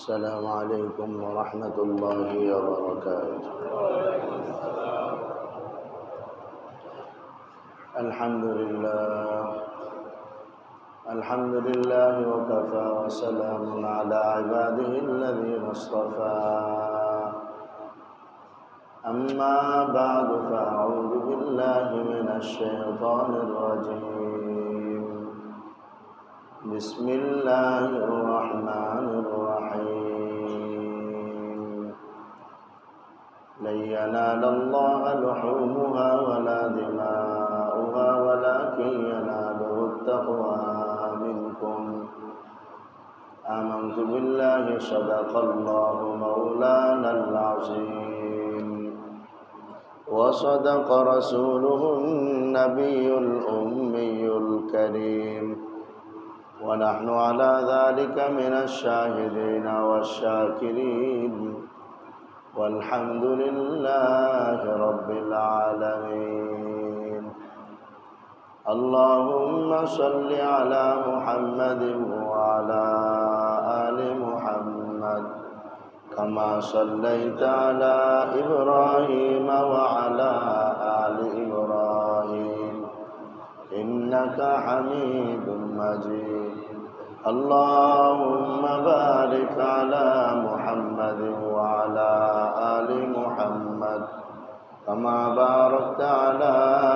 السلام عليكم ورحمة الله وبركاته. الحمد لله وكفى وسلام على عباده الذين اصطفى. أما بعد فأعوذ بالله من الشيطان الرجيم. بسم الله الرحمن الرحيم. لن ينال الله لحومها ولا دماؤها ولكن يناله التقوى منكم. آمنت بالله صدق الله مولانا العظيم وصدق رسوله النبي الأمي الكريم ونحن على ذلك من الشاهدين والشاكرين والحمد لله رب العالمين. اللهم صل على محمد وعلى آل محمد كما صليت على إبراهيم وعلى آل إبراهيم إنك حميد مجيد. اللهم بارك على محمد وعلى آل محمد كما باركت على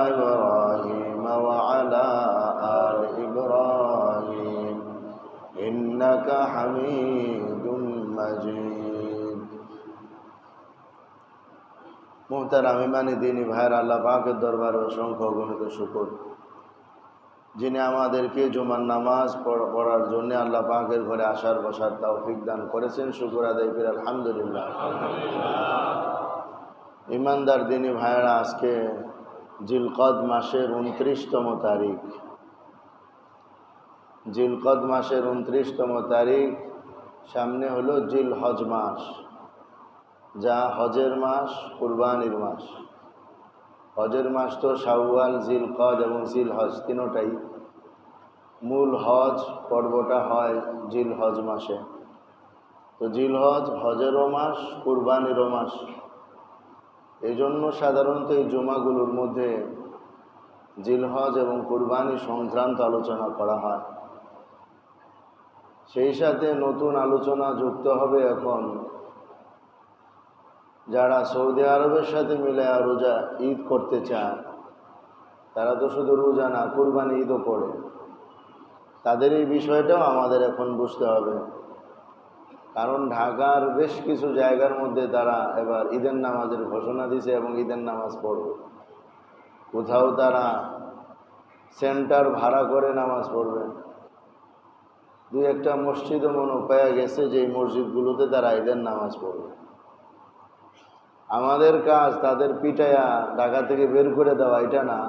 إبراهيم وعلى آل إبراهيم إنك حميد مجيد. মুহতারাম ইমানি দ্বীনি ভাইরা, আল্লাহ পাকের দরবারে অসংখ্য গণিত শুকর, যিনি আমাদেরকে জুমার নামাজ পড়ার জন্য আল্লাহ পাকের ঘরে আসার বসার তৌফিক দান করেছেন। শুকর আদায় করে আলহামদুলিল্লাহ। ইমানদার দ্বীনি ভাইরা, আজকে জিলকদ মাসের 29তম তারিখ। জিলকদ মাসের 29তম তারিখ, সামনে হলো জিল হজ মাস, যা হজের মাস, কুরবানির মাস। হজের মাস তো শাওয়াল, জিলকদ এবং জিল হজ তিনটাই। মূল হজ পর্বটা হয় জিল হজ মাসে। তো জিল হজ হজেরও মাস, কুরবানিরও মাস। এই জন্য সাধারণত এই জুমাগুলোর মধ্যে জিল হজ এবং কুরবানি সংক্রান্ত আলোচনা করা হয়। সেই সাথে নতুন আলোচনা যুক্ত হবে এখন যারা সৌদি আরবের সাথে মিলে রোজা ঈদ করতে চায়। তারা তো শুধু রোজা না, কুরবানি ঈদও করে। তাদের এই বিষয়টাও আমাদের এখন বুঝতে হবে, কারণ ঢাকার বেশ কিছু জায়গার মধ্যে তারা এবার ঈদের নামাজের ঘোষণা দিয়েছে এবং ঈদের নামাজ পড়বে। কোথাও তারা সেন্টার ভাড়া করে নামাজ পড়বে। দুই একটা মসজিদও মনে পাওয়া গেছে যে এই মসজিদগুলোতে তারা ঈদের নামাজ পড়বে। আমাদের কাজ তাদের পিটায়া ঢাকা থেকে বের করে দেওয়া, এটা না।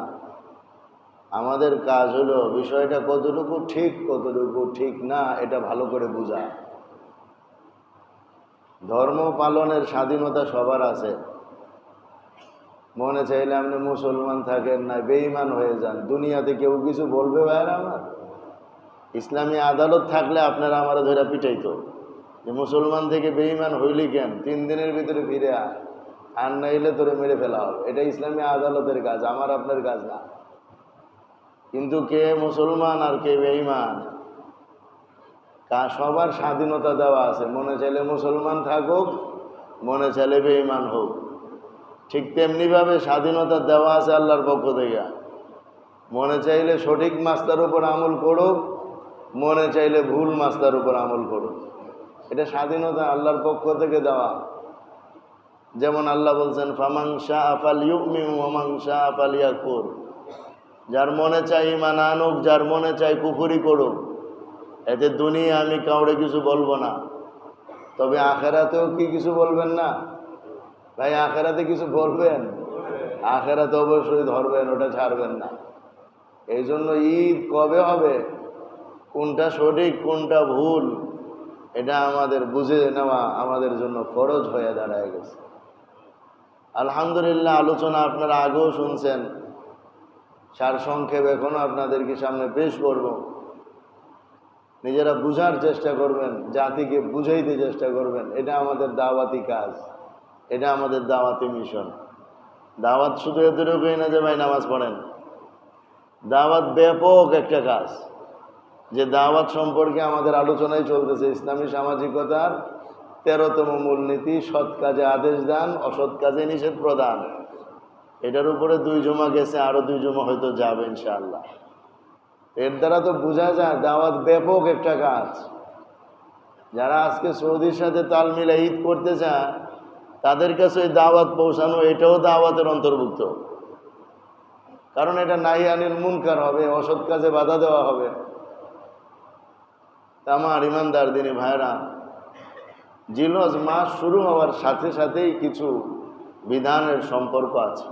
আমাদের কাজ হলো বিষয়টা কতটুকু ঠিক কতটুকু ঠিক না এটা ভালো করে বোঝা। ধর্ম পালনের স্বাধীনতা সবার আছে। মনে চাইলে আপনি মুসলমান থাকেন না, বেঈমান হয়ে যান, দুনিয়াতে কেউ কিছু বলবে ভাইরা আমার? ইসলামী আদালত থাকলে আপনারা আমার ধরে পিটাইতো যে মুসলমান থেকে বেঈমান হইলি কেন, 3 দিনের ভিতরে ফিরে আর নাইলে তোরে মেরে ফেলা হবে। এটা ইসলামী আদালতের কাজ, আমার আপনার কাজ না। কিন্তু কে মুসলমান আর কে বেঈমান, সবার স্বাধীনতা দেওয়া আছে। মনে চাইলে মুসলমান থাকুক, মনে চাইলে বেঈমান হোক। ঠিক তেমনিভাবে স্বাধীনতা দেওয়া আছে আল্লাহর পক্ষ থেকে। মনে চাইলে সঠিক মাস্তার উপর আমল করুক, মনে চাইলে ভুল মাস্তার উপর আমল করুক। এটা স্বাধীনতা আল্লাহর পক্ষ থেকে দেওয়া। যেমন আল্লাহ বলছেন, ফামান শাআ ফালইউমিন ওয়া মান শাআ ফালইয়াকফুর। যার মনে চাই ঈমান আনুক, যার মনে চাই কুফরি করুক। এতে দুনিয়া আমি কাউরে কিছু বলবো না, তবে আখেরাতেও কি কিছু বলবেন না ভাই? আখেরাতে কিছু বলবেন, আখেরাতে অবশ্যই ধরবেন, ওটা ছাড়বেন না। এই জন্য ঈদ কবে হবে, কোনটা সঠিক কোনটা ভুল, এটা আমাদের বুঝে নেওয়া আমাদের জন্য ফরজ হয়ে দাঁড়ায় গেছে। আলহামদুলিল্লাহ, আলোচনা আপনারা আগেও শুনছেন, সারসংক্ষেপ এখনো আপনাদেরকে সামনে পেশ করব। নিজেরা বুঝার চেষ্টা করবেন, জাতিকে বুঝাইতে চেষ্টা করবেন। এটা আমাদের দাওয়াতি কাজ, এটা আমাদের দাওয়াতি মিশন। দাওয়াত শুধু এতটুকুই না যে ভাই নামাজ পড়েন। দাওয়াত ব্যাপক একটা কাজ, যে দাওয়াত সম্পর্কে আমাদের আলোচনায় চলতেছে। ইসলামী সামাজিকতার 13তম মূলনীতি, সৎ কাজে আদেশ দান, অসৎ কাজে নিষেধ প্রদান। এটার উপরে 2 জমা গেছে, আরো 2 জমা হয়তো যাবে ইনশাআল্লাহ। এর দ্বারা তো বোঝা যায় দাওয়াত ব্যাপক একটা কাজ। যারা আজকে সৌদির সাথে তাল মিলে ঈদ করতে চায়, তাদের কাছে ওই দাওয়াত পৌঁছানো এটাও দাওয়াতের অন্তর্ভুক্ত। কারণ এটা নাহি আনিল মুনকার হবে, অসৎ কাজে বাধা দেওয়া হবে। আমার ইমানদার দিনী ভাইরা, জিলহজ মাস শুরু হওয়ার সাথে সাথেই কিছু বিধানের সম্পর্ক আছে।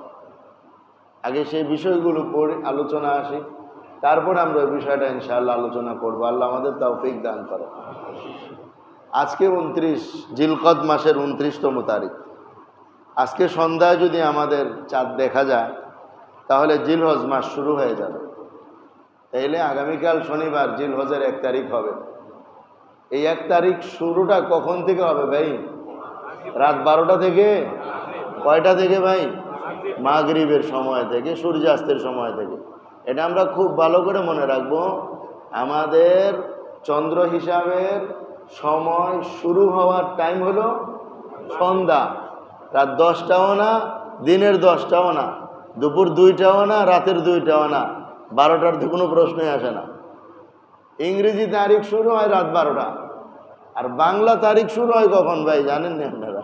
আগে সেই বিষয়গুলো পড়ে আলোচনা আসি, তারপর আমরা ওই বিষয়টা ইনশাআল্লাহ আলোচনা করব। আল্লাহ আমাদের তৌফিক দান করে। আজকে 29 জিলকদ মাসের 29তম তারিখ। আজকে সন্ধ্যায় যদি আমাদের চাঁদ দেখা যায়, তাহলে জিলহজ মাস শুরু হয়ে যাবে। তাইলে আগামীকাল শনিবার জিলহজের 1 তারিখ হবে। এই 1 তারিখ শুরুটা কখন থেকে হবে ভাই? রাত 12টা থেকে। কয়টা থেকে ভাই? মাগরিবের সময় থেকে, সূর্যাস্তের সময় থেকে। এটা আমরা খুব ভালো করে মনে রাখবো। আমাদের চন্দ্র হিসাবের সময় শুরু হওয়ার টাইম হলো সন্ধ্যা। রাত 10টাও না, দিনের 10টাও না, দুপুর 2টাও না, রাতের 2টাও না, 12টার তো কোনো প্রশ্নই আসে না। ইংরেজি তারিখ শুরু হয় রাত 12টা। আর বাংলা তারিখ শুরু হয় কখন ভাই জানেন না আপনারা?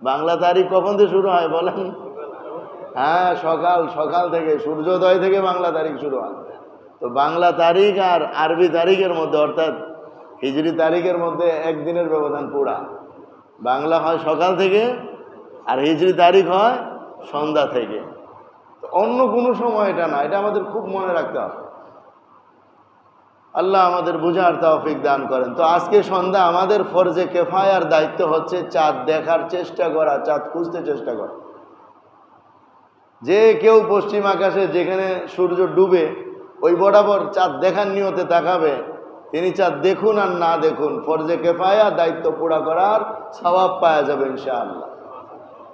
বাংলা তারিখ কখন থেকে শুরু হয় বলেন? হ্যাঁ, সকাল থেকে, সূর্যোদয় থেকে বাংলা তারিখ শুরু হয়। তো বাংলা তারিখ আর আরবি তারিখের মধ্যে, অর্থাৎ হিজরি তারিখের মধ্যে 1 দিনের ব্যবধান পুরা। বাংলা হয় সকাল থেকে আর হিজরি তারিখ হয় সন্ধ্যা থেকে। তো অন্য কোনো সময় এটা না, এটা আমাদের খুব মনে রাখতে হবে। আল্লাহ আমাদের বুঝার তৌফিক দান করেন। তো আজকে সন্ধ্যা আমাদের ফরজে কিফায়ার দায়িত্ব হচ্ছে চাঁদ দেখার চেষ্টা করা, চাঁদ খুঁজতে চেষ্টা করা। যে কেউ পশ্চিম আকাশে যেখানে সূর্য ডুবে ওই বরাবর চাঁদ দেখার নিয়তে তাকাবে, তিনি চাঁদ দেখুন আর না দেখুন, ফরজে কিফায়া দায়িত্ব পুরা করার সওয়াব পাওয়া যাবে ইনশাআল্লাহ।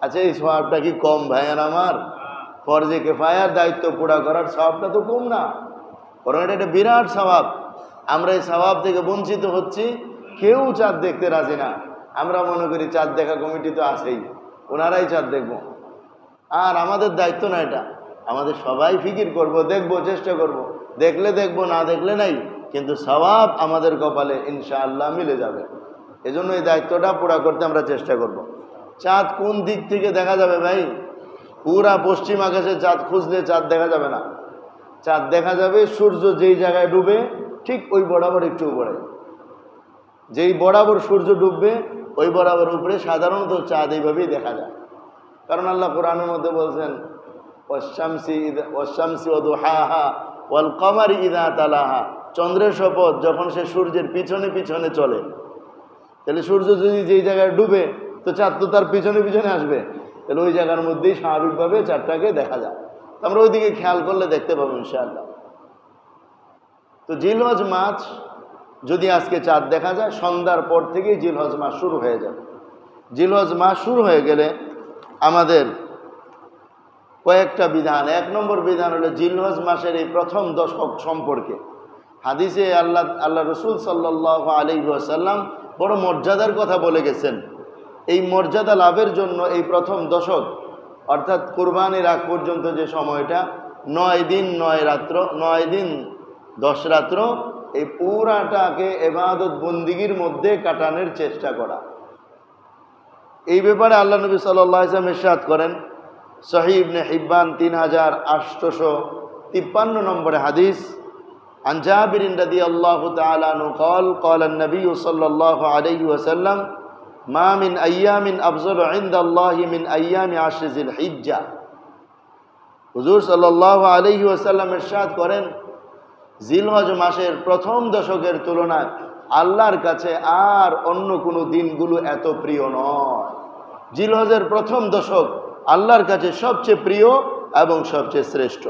আচ্ছা, এই সওয়াবটা কি কম ভাইয়ার আমার? ফরজে কিফায়ার দায়িত্ব পুরা করার সওয়াবটা তো কম না, বরং এটা একটা বিরাট সওয়াব। আমরা এই সওয়াব থেকে বঞ্চিত হচ্ছি। কেউ চাঁদ দেখতে রাজি না। আমরা মনে করি চাঁদ দেখা কমিটি তো আছেই, ওনারাই চাঁদ দেখবো। আর আমাদের দায়িত্ব না এটা। আমাদের সবাই ফিকির করব, দেখব, চেষ্টা করব। দেখলে দেখব, না দেখলে নাই, কিন্তু সওয়াব আমাদের কপালে ইনশাআল্লাহ মিলে যাবে। এজন্য এই দায়িত্বটা পুরা করতে আমরা চেষ্টা করব। চাঁদ কোন দিক থেকে দেখা যাবে ভাই? পুরা পশ্চিম আকাশে চাঁদ খুঁজলে চাঁদ দেখা যাবে না। চাঁদ দেখা যাবে সূর্য যেই জায়গায় ডুবে ঠিক ওই বরাবর একটু উপরে। যেই বরাবর সূর্য ডুববে ওই বরাবর উপরে সাধারণত চাঁদ এইভাবেই দেখা যায়। কারণ আল্লাহ কোরআনের মধ্যে বলছেন, ওয়াশ-শামসি ওয়া দুহাহা ওয়াল কমারি ইযা তালাহা। চন্দ্রের শপথ, যখন সে সূর্যের পিছনে পিছনে চলে। তাহলে সূর্য যদি যেই জায়গায় ডুবে, তো চাঁদ তো তার পিছনে পিছনে আসবে। তাহলে ওই জায়গার মধ্যেই স্বাভাবিকভাবে চাঁদটাকে দেখা যায়। আমরা ওই দিকে খেয়াল করলে দেখতে পাবো ইনশাআল্লাহ। তো জিলহজ মাস যদি আজকে চাঁদ দেখা যায়, সন্ধ্যার পর থেকেই জিলহজ মাস শুরু হয়ে যাবে। জিলহজ মাস শুরু হয়ে গেলে আমাদের কয়েকটা বিধান। 1 নম্বর বিধান হলো জিলহজ মাসের এই প্রথম দশক সম্পর্কে হাদিসে আল্লাহ রসুল সাল্লাল্লাহু আলাইহি ওয়াসাল্লাম বড় মর্যাদার কথা বলে গেছেন। এই মর্যাদা লাভের জন্য এই প্রথম দশক, অর্থাৎ কুরবানির আগ পর্যন্ত যে সময়টা, 9 দিন 9 রাত্র, 9 দিন 10 রাত্র, এই পুরাটাকে ইবাদত বন্দিগির মধ্যে কাটানোর চেষ্টা করা। এই ব্যাপারে আল্লাহ নবী সাল্লাল্লাহু আলাইহি ওয়াসাল্লাম ইরশাদ করেন, সহিহ ইবনে হিব্বান 3853 নম্বরে হাদিস, عن جابر رضي الله تعالى عنه قال قال النبي صلى الله عليه وسلم ما من أيام أفضل عند الله من أيام عشر ذي الحجة। হুজুর সাল্লাল্লাহু আলাইহি ওয়াসাল্লাম ইরশাদ করেন, জিলহজ মাসের প্রথম দশকের তুলনায় আল্লাহর কাছে আর অন্য কোনো দিনগুলো এত প্রিয় নয়। জিলহজের প্রথম দশক আল্লাহর কাছে সবচেয়ে প্রিয় এবং সবচেয়ে শ্রেষ্ঠ।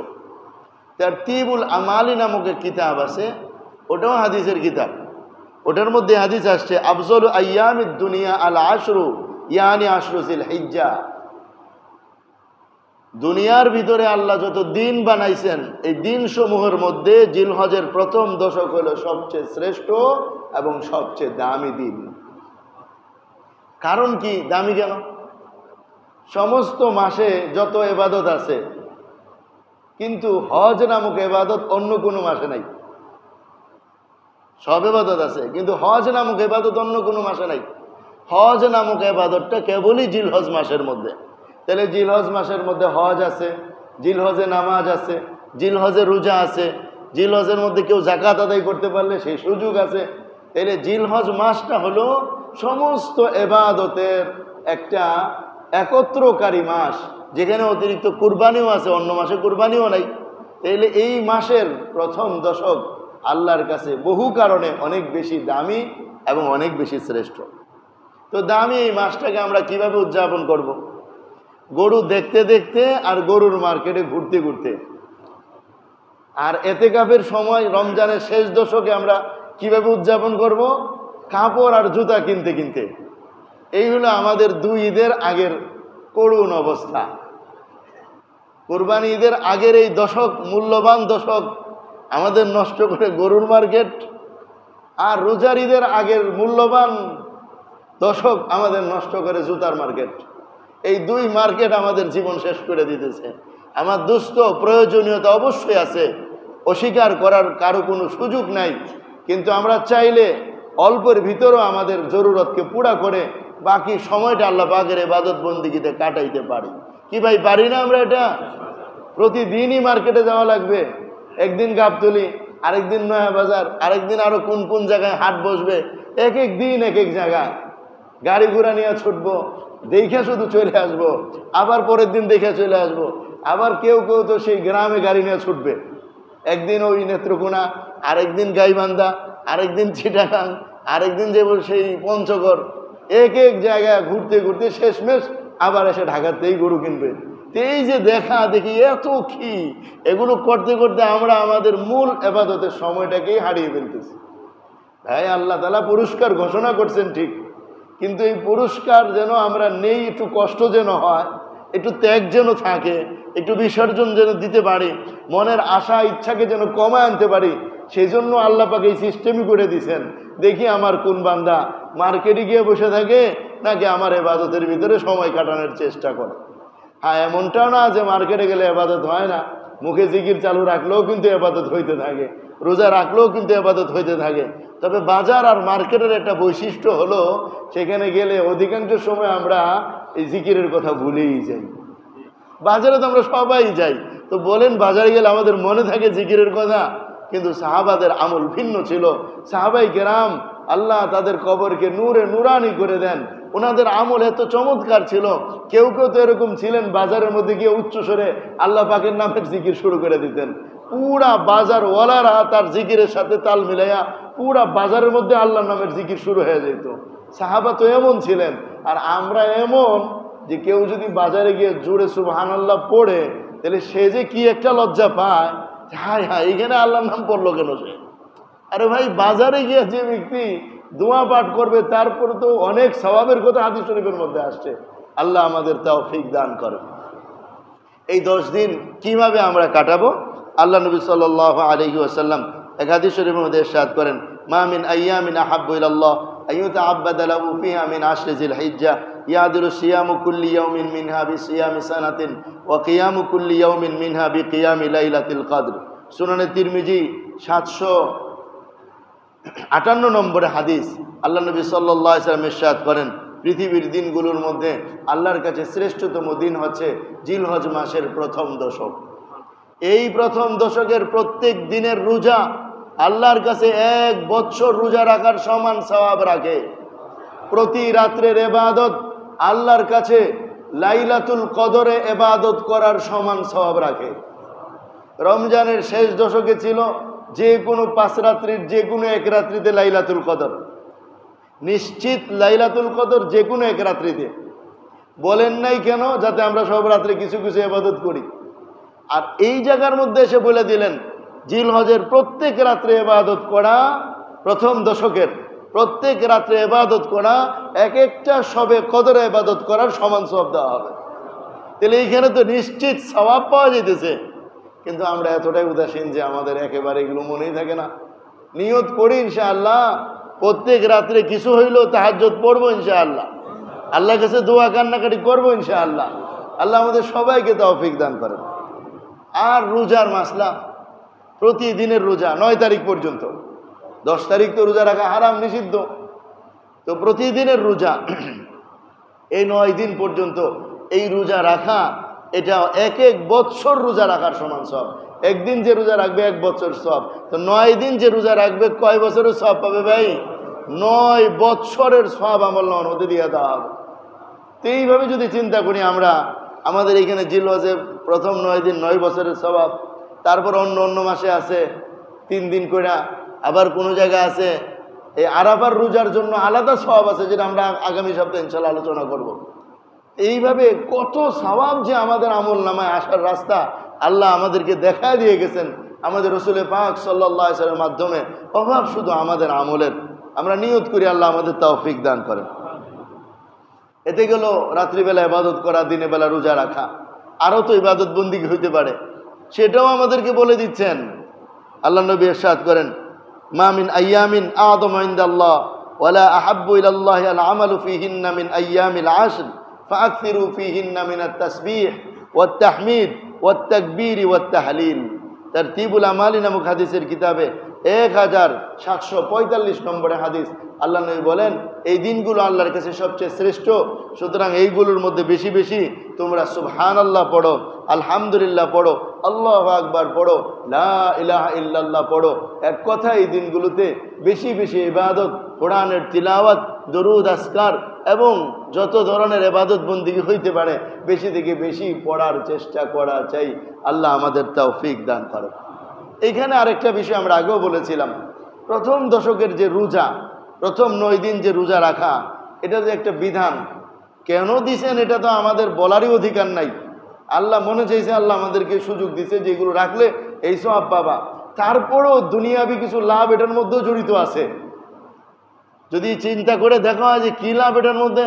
তারতিবুল আমালি নামক কিতাব আছে, ওটাও হাদিসের কিতাব। ওটার মধ্যে হাদিস আসছে আফজল আইয়ামিদ দুনিয়া আল আশরু ইয়ানি আশরু জিল হিজ্জা। দুনিয়ার ভিতরে আল্লাহ যত দিন বানাইছেন এই দিন সমূহের মধ্যে জিলহজের প্রথম দশক হলো সবচেয়ে শ্রেষ্ঠ এবং সবচেয়ে দামি দিন। কারণ কি দামি কেন? সমস্ত মাসে যত এবাদত আছে কিন্তু হজ নামক এবাদত অন্য কোনো মাসে নাই। সব এবাদত আছে কিন্তু হজ নামক এবাদত অন্য কোনো মাসে নাই। হজ নামক এবাদতটা কেবলই জিলহজ মাসের মধ্যে। তাহলে জিলহজ মাসের মধ্যে হজ আছে, জিলহজে নামাজ আছে, জিলহজে রোজা আছে, জিলহজের মধ্যে কেউ যাকাত আদায় করতে পারলে সেই সুযোগ আছে। তাহলে জিলহজ মাসটা হলো সমস্ত এবাদতের একটা একত্রকারী মাস, যেখানে অতিরিক্ত কুরবানিও আছে, অন্য মাসে কুরবানিও নাই। তাহলে এই মাসের প্রথম দশক আল্লাহর কাছে বহু কারণে অনেক বেশি দামি এবং অনেক বেশি শ্রেষ্ঠ। তো দামি এই মাসটাকে আমরা কিভাবে উদযাপন করব? গরু দেখতে দেখতে আর গরুর মার্কেটে ঘুরতে ঘুরতে, আর এতেকাফের সময় রমজানের শেষ দশকে আমরা কিভাবে উদযাপন করব? কাপড় আর জুতা কিনতে কিনতে। এই হলো আমাদের দুই ঈদের আগের করুণ অবস্থা। কোরবানি ঈদের আগের এই দশক, মূল্যবান দশক আমাদের নষ্ট করে গরুর মার্কেট, আর রোজার ঈদের আগের মূল্যবান দশক আমাদের নষ্ট করে জুতার মার্কেট। এই দুই মার্কেট আমাদের জীবন শেষ করে দিতেছে। আমার দোস্ত, প্রয়োজনীয়তা অবশ্যই আছে, অস্বীকার করার কারো কোনো সুযোগ নাই, কিন্তু আমরা চাইলে অল্পের ভিতরেও আমাদের জরুরতকে পুরা করে বাকি সময়টা আল্লাহ পাকের ইবাদত বন্দেগীতে কাটাইতে পারি। কি ভাই, পারি না আমরা? এটা প্রতিদিনই মার্কেটে যাওয়া লাগবে। একদিন গাবতলী, আরেকদিন নয়া বাজার, আরেকদিন আরো কোন কোন জায়গায় হাট বসবে, এক এক দিন এক এক জায়গায় গাড়ি ঘোড়া নিয়ে ছুটবো, দেখে শুধু চলে আসবো, আবার পরের দিন দেখে চলে আসবো। আবার কেউ কেউ তো সেই গ্রামে গাড়ি নিয়ে ছুটবে, একদিন ওই নেত্রকোনা, আরেকদিন গাইবান্ধা, আরেকদিন চিটাগাং, আরেকদিন যে সেই পঞ্চগড়, এক এক জায়গায় ঘুরতে ঘুরতে শেষমেশ আবার এসে ঢাকাতেই গরু কিনবে। এই যে দেখা দেখি এত কি, এগুলো করতে করতে আমরা আমাদের মূল ইবাদতের সময়টাকেই হারিয়ে ফেলতেছি। ভাই, আল্লাহ তাআলা পুরস্কার ঘোষণা করছেন ঠিক, কিন্তু এই পুরস্কার যেন আমরা নেই, একটু কষ্ট যেন হয়, একটু ত্যাগ যেন থাকে, একটু বিসর্জন যেন দিতে পারি, মনের আশা ইচ্ছাকে যেন কমায় আনতে পারি, সেই জন্য আল্লাহ পাক এই সিস্টেমই করে দিয়েছেন। দেখি আমার কোন বান্দা মার্কেটে গিয়ে বসে থাকে নাকি আমার ইবাদতের ভিতরে সময় কাটানোর চেষ্টা করে। হ্যাঁ, এমনটাও না যে মার্কেটে গেলে ইবাদত হয় না, মুখে জিকির চালু রাখলেও কিন্তু ইবাদত হইতে থাকে, রোজা রাখলেও কিন্তু ইবাদত হইতে থাকে। তবে বাজার আর মার্কেটের একটা বৈশিষ্ট্য হলো, সেখানে গেলে অধিকাংশ সময় আমরা এই জিকিরের কথা ভুলেই যাই। বাজারে তো আমরা সবাই যাই, তো বলেন বাজারে গেলে আমাদের মনে থাকে জিকিরের কথা? কিন্তু সাহাবাদের আমল ভিন্ন ছিল। সাহাবাই কেরাম, আল্লাহ তাদের কবরকে নূরে নুরানি করে দেন, ওনাদের আমল এত চমৎকার ছিল। কেউ কেউ তো এরকম ছিলেন, বাজারের মধ্যে গিয়ে উচ্চস্বরে আল্লাহ পাকের নামের জিকির শুরু করে দিতেন। পুরা বাজার ওয়ালারা তার জিকিরের সাথে তাল মিলাইয়া পুরা বাজারের মধ্যে আল্লাহর নামের জিকির শুরু হয়ে যেত। সাহাবা তো এমন ছিলেন। আর আমরা এমন যে কেউ যদি বাজারে গিয়ে জোরে সুবহানাল্লাহ পড়ে, তাহলে সে যে কি একটা লজ্জা পায়, হায় হায় এখানে আল্লাহর নাম পড়লো কেন সে? আরে ভাই, বাজারে গিয়ে যে ব্যক্তি দোয়া পাঠ করবে তারপর তো অনেক সওয়াবের কথা হাদিস শরীফের মধ্যে আসছে। আল্লাহ আমাদের তৌফিক দান করেন। এই 10 দিন কিভাবে আমরা কাটাবো? আল্লাহ নবী সাল্লাল্লাহু আলাইহি ওয়াসাল্লাম এক হাদিস শরীফের মধ্যে ইরশাদ করেন, মা মিন আইয়ামিন আহাব্বু ইলাল্লাহ আইয়ুতাআব্বাদা লাহু ফিহা মিন আশরি জিল হিজ্জা ইয়াদিলু সিয়ামু কুল্লি ইয়াউমিন মিনহা বিসিয়ামি সানাতিন ওয়া কিয়ামু কুল্লি ইয়াউমিন মিনহা বিকিয়ামি লাইলাতিল কদর। সুনানে তিরমিজি 758 নম্বরে হাদিস। আল্লাহ নবী সাল্লাল্লাহু আলাইহি ওয়াসাল্লাম ইরশাদ করেন, পৃথিবীর দিনগুলোর মধ্যে আল্লাহর কাছে শ্রেষ্ঠতম দিন হচ্ছে জিলহজ মাসের প্রথম দশক। এই প্রথম দশকের প্রত্যেক দিনের রোজা আল্লাহর কাছে 1 বছর রোজা রাখার সমান সওয়াব রাখে। প্রতি রাত্রের ইবাদত আল্লাহর কাছে লাইলাতুল কদরে ইবাদত করার সমান সওয়াব রাখে। রমজানের শেষ দশকে ছিল যে কোনো 5 রাত্রির যে কোনো এক রাত্রিতে লাইলাতুল কদর নিশ্চিত, লাইলাতুল কদর যে কোনো এক রাত্রিতে। বলেন নাই কেন? যাতে আমরা সব রাত্রে কিছু কিছু ইবাদত করি। আর এই জায়গার মধ্যে এসে বলে দিলেন জিলহজের প্রত্যেক রাত্রে ইবাদত করা, প্রথম দশকের প্রত্যেক রাত্রে ইবাদত করা এক একটা সবে কদরে ইবাদত করার সমান সওয়াব দেওয়া হবে। তাহলে এইখানে তো নিশ্চিত সওয়াব পাওয়া যেতেছে। কিন্তু আমরা এতটাই উদাসীন যে আমাদের একেবারে এগুলো মনেই থাকে না। নিয়ত করি ইনশাআল্লাহ প্রত্যেক রাত্রে কিছু হইলেও তাহাজ্জুদ পড়বো ইনশাআল্লাহ, আল্লাহর কাছে দোয়া কান্নাকাটি করবো ইনশাআল্লাহ। আল্লাহ আমাদের সবাইকে তৌফিক দান করেন। আর রোজার মাসলা, প্রতিদিনের রোজা 9 তারিখ পর্যন্ত, 10 তারিখ তো রোজা রাখা হারাম, নিষিদ্ধ। তো প্রতিদিনের রোজা এই 9 দিন পর্যন্ত এই রোজা রাখা, এটা এক এক বৎসর রোজা রাখার সমান সব। একদিন যে রোজা রাখবে 1 বছর সব, তো 9 দিন যে রোজা রাখবে কয় বছরের সব পাবে ভাই? 9 বৎসরের সব আমল নামার মধ্যে দিয়ে দেওয়া হবে। তো এইভাবে যদি চিন্তা করি আমরা, আমাদের এখানে জিলহজে প্রথম 9 দিন 9 বছরের স্বভাব, তারপর অন্য অন্য মাসে আছে 3 দিন করে, আবার কোনো জায়গায় আছে এই আরাফার রোজার জন্য আলাদা সওয়াব আছে, যেটা আমরা আগামী সপ্তাহে ইনশাআল্লাহ আলোচনা করব। এইভাবে কত সওয়াব যে আমাদের আমল নামায় আসার রাস্তা আল্লাহ আমাদেরকে দেখা দিয়ে গেছেন আমাদের রাসূল পাক সাল্লাল্লাহু আলাইহি ওয়াসাল্লামের মাধ্যমে। অভাব শুধু আমাদের আমলের। আমরা নিয়ত করি আল্লাহ আমাদের তৌফিক দান করেন। এতে গেল রাত্রিবেলা ইবাদত করা, দিনের বেলা রোজা রাখা। আরও তো ইবাদত বন্দিগি হইতে পারে, সেটাও আমাদেরকে বলে দিচ্ছেন। আল্লাহ নবী ইরশাদ করেন, মা মিন আইয়ামিন আযমু ইনদাল্লাহ ওয়ালা আহাব্বু ইলাল্লাহি আল আমালু ফীহিন্না মিন আইয়ামিল আশর ফাআকসিরু ফীহিন্না মিনাত তাসবিহ ওয়াত তাহমিদ ওয়াত তাকবীর ওয়াত তাহলিল। তারতিবুল আমালি নামক হাদিসের কিতাবে 1745 নম্বরে হাদিস, আল্লাহ নবী বলেন এই দিনগুলো আল্লাহর কাছে সবচেয়ে শ্রেষ্ঠ, সুতরাং এইগুলোর মধ্যে বেশি বেশি তোমরা সুবহানাল্লাহ পড়ো, আলহামদুলিল্লাহ পড়ো, আল্লাহু আকবার পড়ো, লা ইলাহা ইল্লাল্লাহ পড়ো। এক কথা এই দিনগুলোতে বেশি বেশি ইবাদত, কোরআনের তিলাওয়াত, দরুদ, আজকার এবং যত ধরনের ইবাদত বন্দেগী হইতে পারে বেশি থেকে বেশি পড়ার চেষ্টা করা চাই। আল্লাহ আমাদের তৌফিক দান করেন। এইখানে আরেকটা বিষয় আমরা আগেও বলেছিলাম, প্রথম দশকের যে রোজা, প্রথম 9 দিন যে রোজা রাখা, এটা যে একটা বিধান কেন দিছেন এটা তো আমাদের বলারই অধিকার নাই। আল্লাহ মনে চাইছে, আল্লাহ আমাদেরকে সুযোগ দিছে যে এগুলো রাখলে এই সওয়াব পাবা। তারপরেও দুনিয়াবি কিছু লাভ এটার মধ্যেও জড়িত আছে। যদি চিন্তা করে দেখা হয় যে কী লাভ এটার মধ্যে,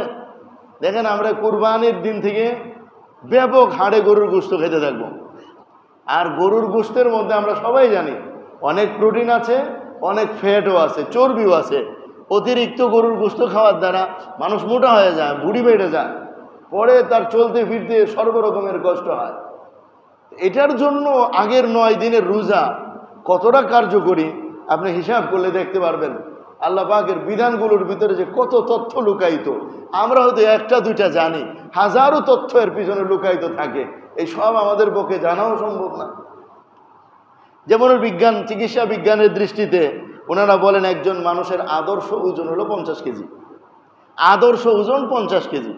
দেখেন আমরা কুরবানির দিন থেকে ব্যাপক হাড়ে গরুর গোশত খেতে থাকবো। আর গরুর গোশতের মধ্যে আমরা সবাই জানি অনেক প্রোটিন আছে, অনেক ফ্যাটও আছে, চর্বিও আছে। অতিরিক্ত গরুর গোশত খাওয়ার দ্বারা মানুষ মোটা হয়ে যায়, বুড়ি বেড়ে যায়, পরে তার চলতে ফিরতে সর্বরকমের কষ্ট হয়। এটার জন্য আগের 9 দিনের রোজা কতটা কার্যকরী আপনি হিসাব করলে দেখতে পারবেন। আল্লাহ পাকের বিধানগুলোর ভিতরে যে কত তথ্য লুকায়িত, আমরা হয়তো 1টা 2টা জানি, হাজারো তথ্য এর পিছনে লুকায়িত থাকে। এই সব আমাদের পক্ষে জানাও সম্ভব না। যেমন বিজ্ঞান, চিকিৎসা বিজ্ঞানের দৃষ্টিতে ওনারা বলেন একজন মানুষের আদর্শ ওজন হলো 50 কেজি। আদর্শ ওজন 50 কেজি।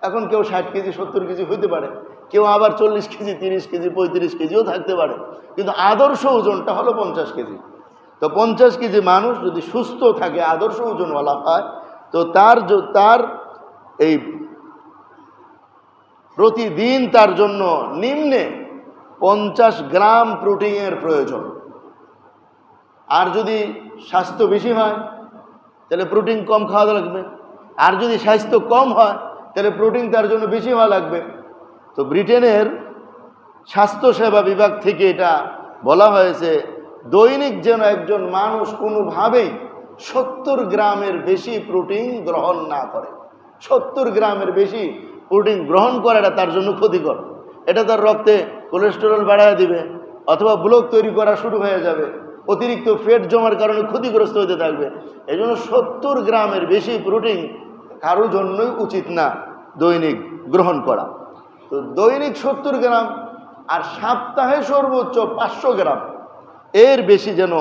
এখন কেউ 60 কেজি 70 কেজি হইতে পারে, কেউ আবার 40 কেজি 30 কেজি 35 কেজিও থাকতে পারে, কিন্তু আদর্শ ওজনটা হলো 50 কেজি। তো 50 কেজি মানুষ যদি সুস্থ থাকে, আদর্শ ওজনওয়ালা হয়, তো তার এই প্রতিদিন তার জন্য নিম্নে 50 গ্রাম প্রোটিনের প্রয়োজন। আর যদি স্বাস্থ্য বেশি হয় তাহলে প্রোটিন কম খাওয়া লাগবে, আর যদি স্বাস্থ্য কম হয় তাহলে প্রোটিন তার জন্য বেশি হওয়া লাগবে। তো ব্রিটেনের স্বাস্থ্যসেবা বিভাগ থেকে এটা বলা হয়েছে, দৈনিক যেন একজন মানুষ কোনোভাবেই 70 গ্রামের বেশি প্রোটিন গ্রহণ না করে। 70 গ্রামের বেশি প্রোটিন গ্রহণ করাটা তার জন্য ক্ষতিকর। এটা তার রক্তে কোলেস্টেরল বাড়ায় দিবে, অথবা ব্লক তৈরি করা শুরু হয়ে যাবে, অতিরিক্ত ফ্যাট জমার কারণে ক্ষতিগ্রস্ত হতে থাকবে। এই জন্য 70 গ্রামের বেশি প্রোটিন কারোর জন্যই উচিত না দৈনিক গ্রহণ করা। তো দৈনিক 70 গ্রাম, আর সপ্তাহে সর্বোচ্চ 500 গ্রাম, এর বেশি যেন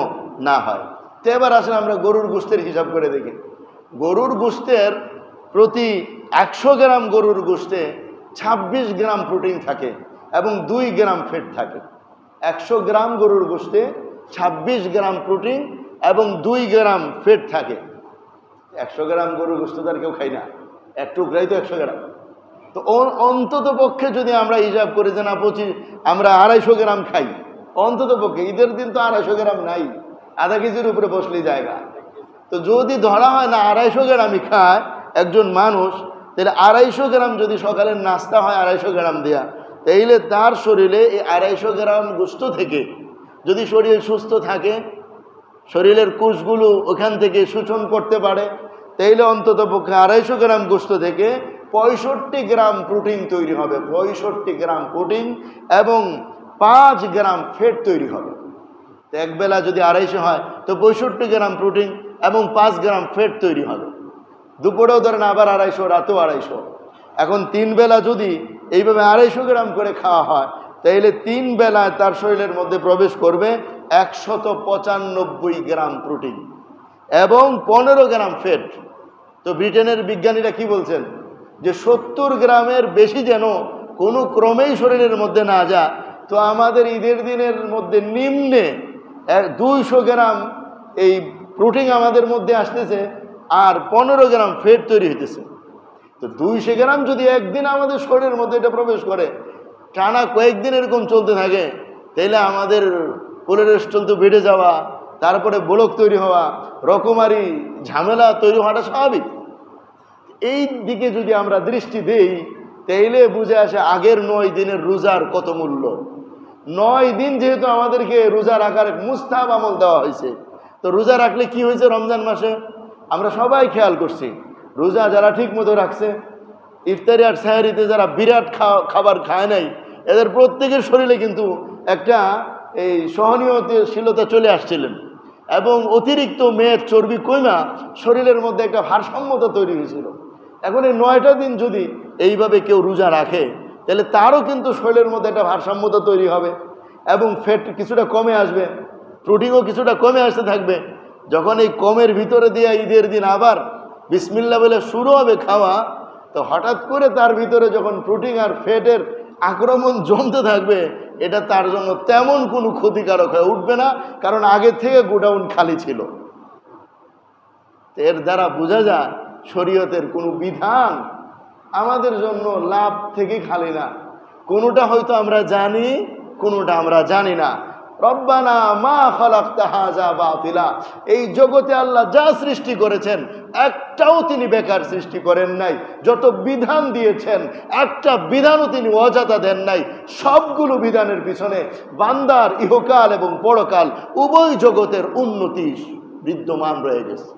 না হয়। তো এবার আসলে আমরা গরুর গোশতের হিসাব করে দেখি। গরুর গোশতের প্রতি 100 গ্রাম গরুর গোশতে 26 গ্রাম প্রোটিন থাকে এবং 2 গ্রাম ফ্যাট থাকে। 100 গ্রাম গরুর গোশতে 26 গ্রাম প্রোটিন এবং 2 গ্রাম ফ্যাট থাকে। 100 গ্রাম গরুর গোশত তার কেউ খাই না, এক টুকরাই তো 100 গ্রাম। তো অন্তত পক্ষে যদি আমরা হিসাব করে যে না আমরা 250 গ্রাম খাই, অন্তত পক্ষে ঈদের দিন তো 250 গ্রাম নাই, আধা কেজির উপরে বসলেই জায়গা। তো যদি ধরা হয় না 250 গ্রামই খায় একজন মানুষ, তাহলে 250 গ্রাম যদি সকালের নাস্তা হয় 250 গ্রাম দেয়া, তাইলে তার শরীরে এই 250 গ্রাম গোশত থেকে যদি শরীর সুস্থ থাকে, শরীরের কোষগুলো ওখান থেকে শোষণ করতে পারে, তাইলে অন্তত পক্ষে 250 গ্রাম গোশত থেকে 65 গ্রাম প্রোটিন তৈরি হবে। 65 গ্রাম প্রোটিন এবং 5 গ্রাম ফ্যাট তৈরি হবে। তো একবেলা যদি 250 হয় তো 65 গ্রাম প্রোটিন এবং 5 গ্রাম ফ্যাট তৈরি হবে। দুপুরেও ধরেন আবার 250, রাতেও 250। এখন 3 বেলা যদি এইভাবে 250 গ্রাম করে খাওয়া হয়, তাইলে 3 বেলায় তার শরীরের মধ্যে প্রবেশ করবে 195 গ্রাম প্রোটিন এবং 15 গ্রাম ফ্যাট। তো ব্রিটেনের বিজ্ঞানীরা কি বলছেন, যে 70 গ্রামের বেশি যেন কোনো ক্রমেই শরীরের মধ্যে না যায়। তো আমাদের ঈদের দিনের মধ্যে নিম্নে 200 গ্রাম এই প্রোটিন আমাদের মধ্যে আসতেছে আর 15 গ্রাম ফ্যাট তৈরি হইতেছে। তো 200 গ্রাম যদি একদিন আমাদের শরীরের মধ্যে এটা প্রবেশ করে, টানা কয়েকদিন এরকম চলতে থাকে, তাইলে আমাদের কোলেস্টেরল তো বেড়ে যাওয়া, তারপরে ব্লক তৈরি হওয়া, রকমারি ঝামেলা তৈরি হওয়াটা স্বাভাবিক। এই দিকে যদি আমরা দৃষ্টি দেই, তাইলে বুঝে আসে আগের 9 দিনের রোজার কত মূল্য। 9 দিন যেহেতু আমাদেরকে রোজা রাখার মুস্তাহাব আমল দেওয়া হয়েছে, তো রোজা রাখলে কি হয়েছে রমজান মাসে আমরা সবাই খেয়াল করছি। রোজা যারা ঠিক মতো রাখছে, ইফতারি আর সাহারিতে যারা বিরাট খাবার খায় নাই, এদের প্রত্যেকের শরীরে কিন্তু একটা এই সহনীয়শীলতা চলে আসছিলেন এবং অতিরিক্ত মেদ চর্বি কইমা শরীরের মধ্যে একটা ভারসাম্যতা তৈরি হয়েছিল। এখন এই 9টা দিন যদি এইভাবে কেউ রোজা রাখে, তাহলে তারও কিন্তু শরীরের মধ্যে একটা ভারসাম্যতা তৈরি হবে এবং ফ্যাট কিছুটা কমে আসবে, প্রোটিনও কিছুটা কমে আসতে থাকবে। যখন এই কমের ভিতরে দিয়ে ঈদের দিন আবার বিসমিল্লাহ বলে শুরু হবে খাওয়া, তো হঠাৎ করে তার ভিতরে যখন প্রোটিন আর ফ্যাটের আক্রমণ জমতে থাকবে, এটা তার জন্য তেমন কোনো ক্ষতিকারক হয়ে উঠবে না, কারণ আগে থেকে গোডাউন খালি ছিল। এর দ্বারা বোঝা যায় শরীয়তের কোনো বিধান আমাদের জন্য লাভ থেকে খালি না। কোনোটা হয়তো আমরা জানি, কোনোটা আমরা জানি না। রব্বানা মা খালাকতা হাযা বাতিলা, এই জগতে আল্লাহ যা সৃষ্টি করেছেন একটাও তিনি বেকার সৃষ্টি করেন নাই। যত বিধান দিয়েছেন একটা বিধানও তিনি অযথা দেন নাই। সবগুলো বিধানের পিছনে বান্দার ইহকাল এবং পরকাল উভয় জগতের উন্নতি বিদ্যমান রয়ে গেছে।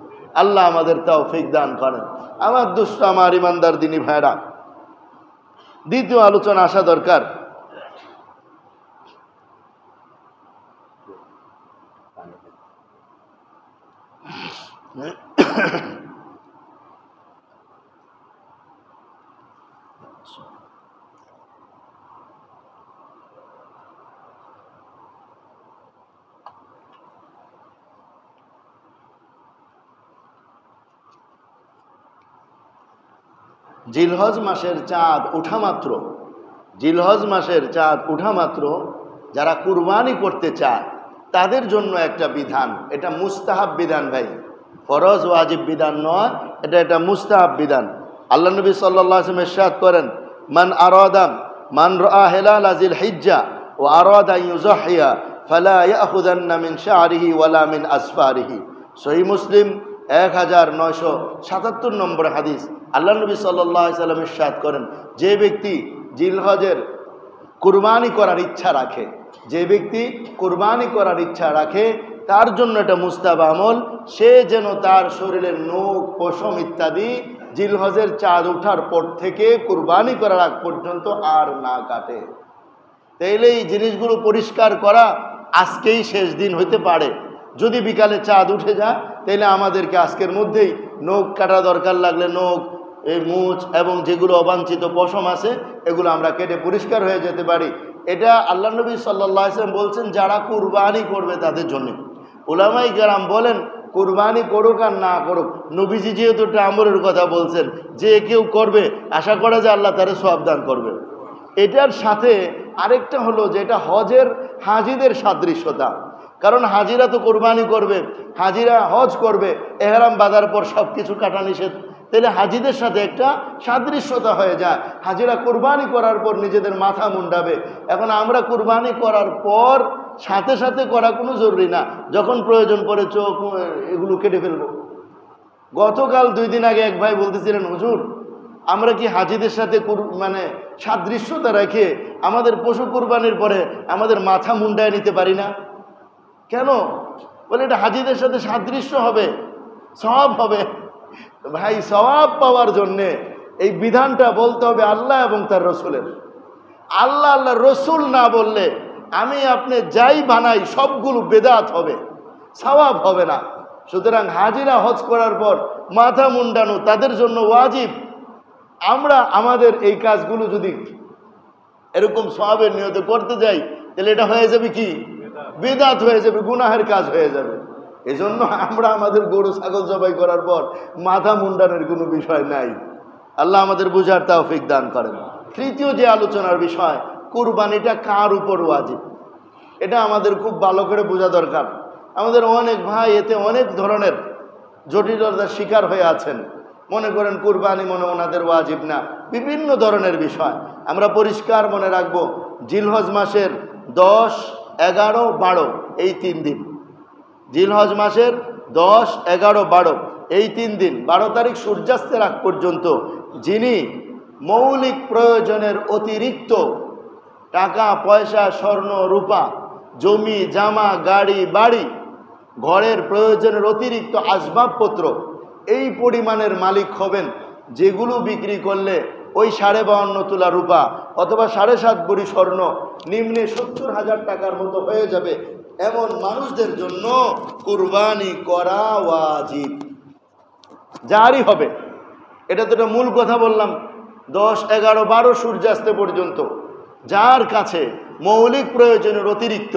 আল্লাহ আমাদের তৌফিক দান করেন। আমার দুষ্ট আমার ইমানদার দিনী ভাইরা, দ্বিতীয় আলোচনা আসা দরকার। জিলহজ মাসের চাঁদ ওঠা মাত্র, জিলহজ মাসের চাঁদ ওঠা মাত্র যারা কুরবানি করতে চায় তাদের জন্য একটা বিধান। এটা মুস্তাহাব বিধান ভাই, ফরজ ওয়াজিব বিধান নয়, এটা মুস্তাহাব বিধান। আল্লাহ নবী সাল্লাল্লাহু আলাইহি ওয়াসাল্লাম ইরশাদ করেন, মান রাআ হিলাল জিল হিজ্জা ওয়া আরাদা ইউযাহিয়া ফালা ইয়াখুযান্না মিন শা'রিহি ওয়ালা মিন আসফারিহি। সহিহ মুসলিম 1977 নম্বর হাদিস। আল্লাহ নবী সাল্লাল্লাহু আলাইহি ওয়াসাল্লাম ইরশাদ করেন, যে ব্যক্তি জিলহজের কুরবানি করার ইচ্ছা রাখে, যে ব্যক্তি কুরবানি করার ইচ্ছা রাখে তার জন্য এটা মুস্তাহাব আমল, সে যেন তার শরীরের নখ পশম ইত্যাদি জিলহজের চাঁদ ওঠার পর থেকে কুরবানি করার আগ পর্যন্ত আর না কাটে। তাইলে এই জিনিসগুলো পরিষ্কার করা আজকেই শেষ দিন হইতে পারে। যদি বিকালে চাঁদ উঠে যায় তাহলে আমাদেরকে আজকের মধ্যেই নখ কাটা দরকার, লাগলে নখ, এই মুছ এবং যেগুলো অবাঞ্ছিত পশম আছে এগুলো আমরা কেটে পরিষ্কার হয়ে যেতে পারি। এটা আল্লাহ নবী সাল্লাল্লাহু আলাইহি ওয়াসাল্লাম বলছেন যারা কুরবানি করবে তাদের জন্য। উলামায়ে কেরাম বলেন কুরবানি করুক আর না করুক, নবীজি যেহেতু একটা আমলের কথা বলছেন, যে কেউ করবে আশা করা যায় আল্লাহ তারে সওয়াব দান করবে। এটার সাথে আরেকটা হলো যে এটা হজের হাজিদের সাদৃশ্যতা। কারণ হাজিরা তো কোরবানি করবে, হাজিরা হজ করবে, এহরাম বাঁধার পর সব কিছু কাটা নিষেধ, তাহলে হাজিদের সাথে একটা সাদৃশ্যতা হয়ে যায়। হাজিরা কোরবানি করার পর নিজেদের মাথা মুন্ডাবে। এখন আমরা কোরবানি করার পর সাথে সাথে করা কোনো জরুরি না, যখন প্রয়োজন পড়ে চোখ এগুলো কেটে ফেলবো। গতকাল 2 দিন আগে এক ভাই বলতেছিলেন, হুজুর আমরা কি হাজিদের সাথে মানে সাদৃশ্যতা রেখে আমাদের পশু কুরবানির পরে আমাদের মাথা মুন্ডায় নিতে পারি না? কেন? বলে এটা হাজিদের সাথে সাদৃশ্য হবে, সওয়াব হবে। ভাই সওয়াব পাওয়ার জন্যে এই বিধানটা বলতে হবে আল্লাহ এবং তার রসুলের। আল্লাহ আল্লাহ রসুল না বললে আমি আপনি যাই বানাই সবগুলো বেদাত হবে, সওয়াব হবে না। সুতরাং হাজিরা হজ করার পর মাথা মুন্ডানো তাদের জন্য ওয়াজিব। আমরা আমাদের এই কাজগুলো যদি এরকম সওয়াবের নিয়তে করতে যাই তাহলে এটা হয়ে যাবে কি? বিদআত হয়ে যাবে, গুনাহের কাজ হয়ে যাবে। এজন্য আমরা আমাদের গরু ছাগল জবাই করার পর মাথা মুন্ডানোর কোনো বিষয় নাই। আল্লাহ আমাদের বুঝার তৌফিক দান করেন। তৃতীয় যে আলোচনার বিষয়, কুরবানিটা কার উপর ওয়াজিব, এটা আমাদের খুব ভালো করে বোঝা দরকার। আমাদের অনেক ভাই এতে অনেক ধরনের জটিলতার শিকার হয়ে আছেন। মনে করেন কুরবানি মনে ওনাদের ওয়াজিব না, বিভিন্ন ধরনের বিষয়। আমরা পরিষ্কার মনে রাখবো, জিলহজ মাসের 10, 11, 12 এই 3 দিন, জিলহজ মাসের 10, 11, 12 এই 3 দিন, 12 তারিখ সূর্যাস্তের আগ পর্যন্ত যিনি মৌলিক প্রয়োজনের অতিরিক্ত টাকা পয়সা, স্বর্ণ রূপা, জমি জামা, গাড়ি বাড়ি, ঘরের প্রয়োজনের অতিরিক্ত আসবাবপত্র এই পরিমাণের মালিক হবেন, যেগুলো বিক্রি করলে ওই 52.5 তোলা রূপা অথবা 7.5 ভরি স্বর্ণ নিম্নে 70,000 টাকার মতো হয়ে যাবে, এমন মানুষদের জন্য কুরবানি করা ওয়াজিব, জারি হবে। এটা তো একটা মূল কথা বললাম। 10, 11, 12 সূর্যাস্ত পর্যন্ত যার কাছে মৌলিক প্রয়োজনের অতিরিক্ত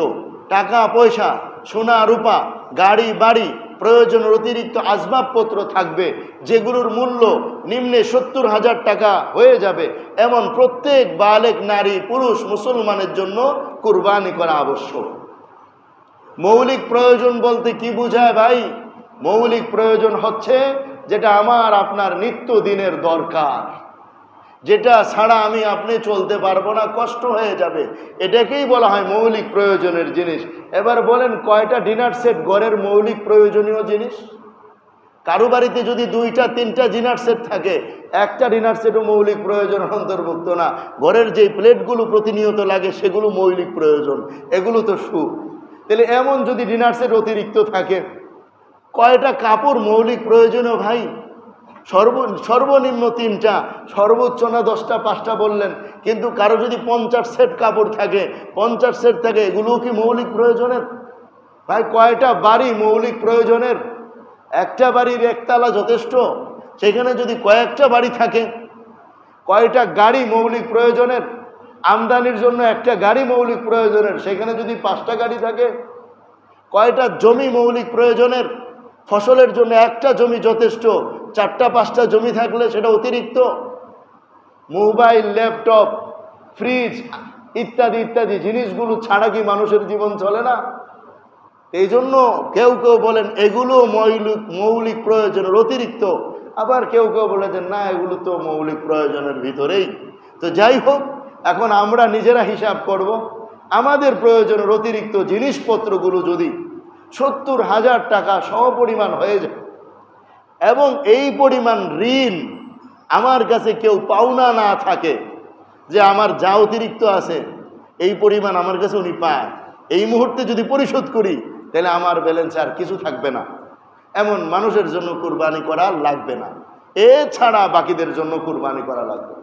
টাকা পয়সা, সোনা রূপা, গাড়ি বাড়ি, প্রয়োজনের অতিরিক্ত আসবাবপত্র থাকবে, যেগুলোর মূল্য নিম্নে 70,000 টাকা হয়ে যাবে, এমন প্রত্যেক বালেক নারী পুরুষ মুসলমানের জন্য কুরবানি করা আবশ্যক। মৌলিক প্রয়োজন বলতে কি বোঝায় ভাই? মৌলিক প্রয়োজন হচ্ছে যেটা আমার আপনার নিত্যদিনের দরকার, যেটা ছাড়া আমি আপনি চলতে পারবো না, কষ্ট হয়ে যাবে, এটাকেই বলা হয় মৌলিক প্রয়োজনের জিনিস। এবার বলেন কয়টা ডিনার সেট ঘরের মৌলিক প্রয়োজনীয় জিনিস? কারো বাড়িতে যদি 2টা 3টা ডিনার সেট থাকে, একটা ডিনার সেটও মৌলিক প্রয়োজন অন্তর্ভুক্ত না। ঘরের যে প্লেটগুলো প্রতিনিয়ত লাগে সেগুলো মৌলিক প্রয়োজন, এগুলো তো সুখ। তাহলে এমন যদি ডিনার সেট অতিরিক্ত থাকে, কয়টা কাপড় মৌলিক প্রয়োজনীয় ভাই? সর্বনিম্ন 3টা, সর্বোচ্চ না 10টা 5টা বললেন, কিন্তু কারো যদি 50 সেট কাপড় থাকে, 50 সেট থাকে, এগুলোও কি মৌলিক প্রয়োজনের? ভাই কয়টা বাড়ি মৌলিক প্রয়োজনের? একটা বাড়ির একতলা যথেষ্ট, সেখানে যদি কয়েকটা বাড়ি থাকে। কয়টা গাড়ি মৌলিক প্রয়োজনের? আমদানির জন্য একটা গাড়ি মৌলিক প্রয়োজনের, সেখানে যদি 5টা গাড়ি থাকে। কয়টা জমি মৌলিক প্রয়োজনের? ফসলের জন্য একটা জমি যথেষ্ট, 4টা 5টা জমি থাকলে সেটা অতিরিক্ত। মোবাইল, ল্যাপটপ, ফ্রিজ ইত্যাদি ইত্যাদি জিনিসগুলো ছাড়া কি মানুষের জীবন চলে না? এই জন্য কেউ কেউ বলেন এগুলো মৌলিক প্রয়োজনের অতিরিক্ত, আবার কেউ কেউ বলেছেন না এগুলো তো মৌলিক প্রয়োজনের ভিতরেই। তো যাই হোক, এখন আমরা নিজেরা হিসাব করব, আমাদের প্রয়োজনের অতিরিক্ত জিনিসপত্রগুলো যদি 70,000 টাকা সমপরিমাণ হয়ে যায় এবং এই পরিমাণ ঋণ আমার কাছে কেউ পাওনা না থাকে, যে আমার যা অতিরিক্ত আছে এই পরিমাণ আমার কাছে উনি পায়, এই মুহূর্তে যদি পরিশোধ করি তাহলে আমার ব্যালেন্স আর কিছু থাকবে না, এমন মানুষের জন্য কুরবানি করা লাগবে না। এছাড়া বাকিদের জন্য কুরবানি করা লাগবে।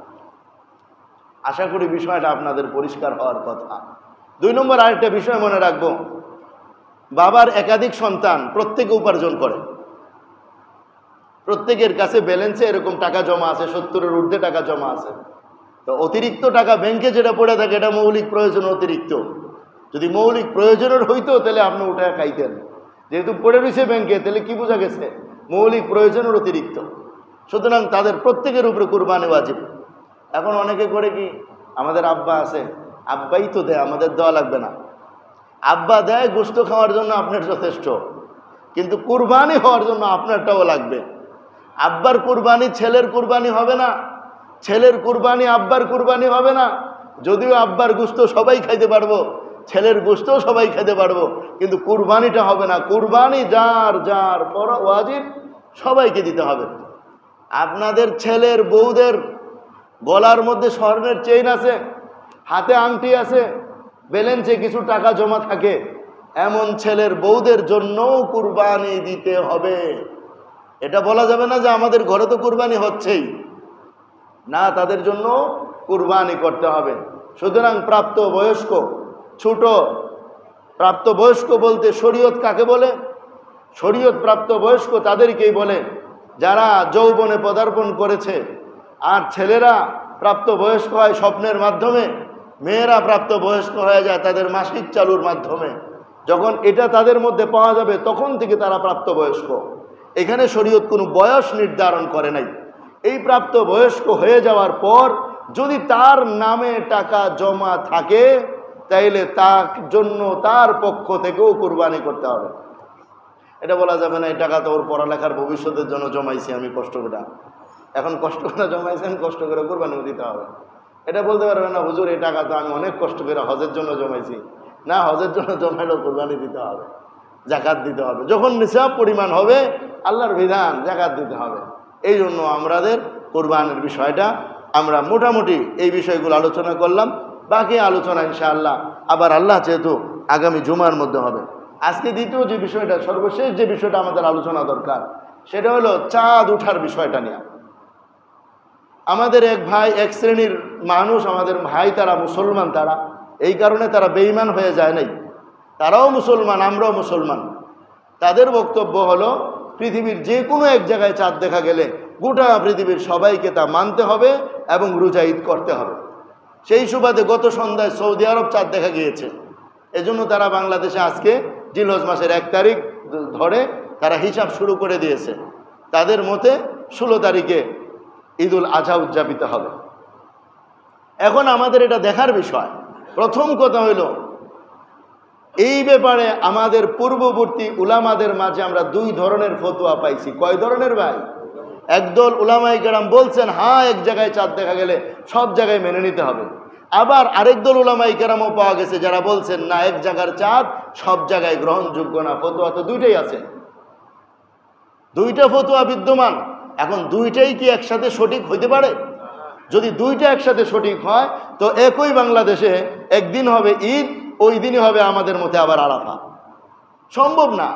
আশা করি বিষয়টা আপনাদের পরিষ্কার হওয়ার কথা। 2 নম্বর আরেকটা বিষয় মনে রাখবো, বাবার একাধিক সন্তান প্রত্যেকে উপার্জন করে, প্রত্যেকের কাছে ব্যালেন্সে এরকম টাকা জমা আছে, 70-এর ঊর্ধ্বে টাকা জমা আছে। তো অতিরিক্ত টাকা ব্যাংকে যেটা পড়ে থাকে এটা মৌলিক প্রয়োজন অতিরিক্ত। যদি মৌলিক প্রয়োজনের হইতো তাহলে আপনি উঠে খাইতেন, যেহেতু পড়ে রয়েছে ব্যাংকে, তাহলে কি বোঝা গেছে? মৌলিক প্রয়োজনের অতিরিক্ত। সুতরাং তাদের প্রত্যেকের উপরে কুরবানি ওয়াজিব। এখন অনেকে করে কি, আমাদের আব্বা আছে, আব্বাই তো দেয়, আমাদের দেওয়া লাগবে না। আব্বা দেয় গোশত খাওয়ার জন্য, আপনার যথেষ্ট, কিন্তু কুরবানি হওয়ার জন্য আপনারটাও লাগবে। আব্বার কুরবানি ছেলের কুরবানি হবে না, ছেলের কুরবানি আব্বার কুরবানি হবে না। যদিও আব্বার গোশত সবাই খাইতে পারবো, ছেলের গোশতও সবাই খেতে পারবো, কিন্তু কুরবানিটা হবে না। কুরবানি যার যার ওয়াজিব সবাইকে দিতে হবে। আপনাদের ছেলের বউদের গলার মধ্যে স্বর্ণের চেইন আছে, হাতে আংটি আছে, ব্যালেন্সে কিছু টাকা জমা থাকে, এমন ছেলের বউদের জন্যও কুরবানি দিতে হবে। এটা বলা যাবে না যে আমাদের ঘরে তো কুরবানি হচ্ছেই না, তাদের জন্য কুরবানি করতে হবে। সুতরাং প্রাপ্ত বয়স্ক, ছোট প্রাপ্ত বয়স্ক বলতে শরীয়ত কাকে বলে? শরীয়ত প্রাপ্ত বয়স্ক তাদেরকেই বলে যারা যৌবনে পদার্পণ করেছে। আর ছেলেরা প্রাপ্ত বয়স্ক হয় স্বপ্নের মাধ্যমে, মেয়েরা প্রাপ্ত বয়স্ক হয়ে যায় তাদের মাসিক চালুর মাধ্যমে। যখন এটা তাদের মধ্যে পাওয়া যাবে তখন থেকে তারা প্রাপ্ত বয়স্ক। এখানে শরীয়ত কোনো বয়স নির্ধারণ করে নাই। এই প্রাপ্ত বয়স্ক হয়ে যাওয়ার পর যদি তার নামে টাকা জমা থাকে তাইলে তার জন্য তার পক্ষ থেকেও কুরবানি করতে হবে। এটা বলা যাবে না এই টাকা তো ওর পড়ালেখার ভবিষ্যতের জন্য জমাইছি আমি কষ্ট করে, এখন কষ্ট করে জমাইছেন, কষ্ট করে কুরবানিও দিতে হবে। এটা বলতে পারবে না হুজুর এই টাকা তো আমি অনেক কষ্ট করে হজের জন্য জমাইছি। না, হজের জন্য জমাইলেও কুরবানি দিতে হবে, জাকাত দিতে হবে। যখন নিসাব পরিমাণ হবে আল্লাহর বিধান, জাকাত দিতে হবে। এই জন্য আমাদের কুরবানির বিষয়টা আমরা মোটামুটি এই বিষয়গুলো আলোচনা করলাম। বাকি আলোচনা ইনশাআল্লাহ আবার আল্লাহ যেহেতু আগামী জুমার মধ্যে হবে। আজকে দ্বিতীয় যে বিষয়টা, সর্বশেষ যে বিষয়টা আমাদের আলোচনা দরকার সেটা হলো চাঁদ উঠার বিষয়টা নিয়ে। আমাদের এক ভাই, এক শ্রেণীর মানুষ, আমাদের ভাই, তারা মুসলমান, তারা এই কারণে তারা বেঈমান হয়ে যায় নাই, তারাও মুসলমান, আমরাও মুসলমান। তাদের বক্তব্য হলো পৃথিবীর যে কোনো এক জায়গায় চাঁদ দেখা গেলে গোটা পৃথিবীর সবাইকে তা মানতে হবে এবং রোজা ঈদ করতে হবে। সেই সুবাদে গত সন্ধ্যায় সৌদি আরব চাঁদ দেখা গিয়েছে। এজন্য তারা বাংলাদেশে আজকে জিলহজ মাসের 1 তারিখ ধরে তারা হিসাব শুরু করে দিয়েছে। তাদের মতে 16 তারিখে ঈদুল আজহা উদযাপিত হবে। এখন আমাদের এটা দেখার বিষয়। প্রথম কথা হইল এই ব্যাপারে আমাদের পূর্ববর্তী উলামাদের মাঝে আমরা 2 ধরনের ফতোয়া পাইছি। কয় ধরনের ভাই? একদল উলামায়ে কেরাম বলছেন হ্যাঁ এক জায়গায় চাঁদ দেখা গেলে সব জায়গায় মেনে নিতে হবে। আবার আরেক দল উলামায়ে কেরামও পাওয়া গেছে যারা বলছেন না, এক জায়গার চাঁদ সব জায়গায় গ্রহণযোগ্য না। ফতোয়া তো দুইটাই আছে, 2টা ফতোয়া বিদ্যমান। এখন 2টাই কি একসাথে সঠিক হইতে পারে? যদি 2টা একসাথে সঠিক হয় তো একই বাংলাদেশে একদিন হবে ঈদ, ওই দিনই হবে আমাদের মধ্যে আবার আরাফা। সম্ভব না।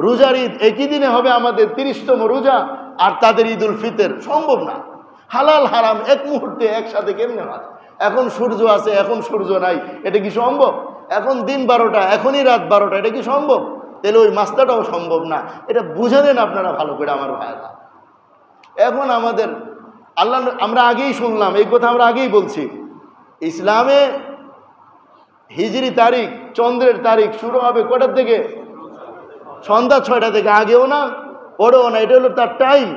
রোজার ঈদ একই দিনে হবে আমাদের 30তম রোজা আর তাদের ঈদুল ফিতর, সম্ভব না। হালাল হারাম এক মুহূর্তে একসাথে কেমনে হয়? এখন সূর্য আছে, এখন সূর্য নাই, এটা কি সম্ভব? এখন দিন 12টা, এখনই রাত 12টা, এটা কি সম্ভব? তাহলে ওই মাসটাও সম্ভব না। এটা বুঝে নেন আপনারা ভালো করে আমার ভাইরা। এখন আমাদের আল্লাহ, আমরা আগেই শুনলাম এই কথা, আমরা আগেই বলছি, ইসলামে হিজরি তারিখ, চন্দ্রের তারিখ শুরু হবে কটার থেকে? সন্ধ্যা 6টা থেকে। আগেও না, পরেও না, এটা হলো তার টাইম।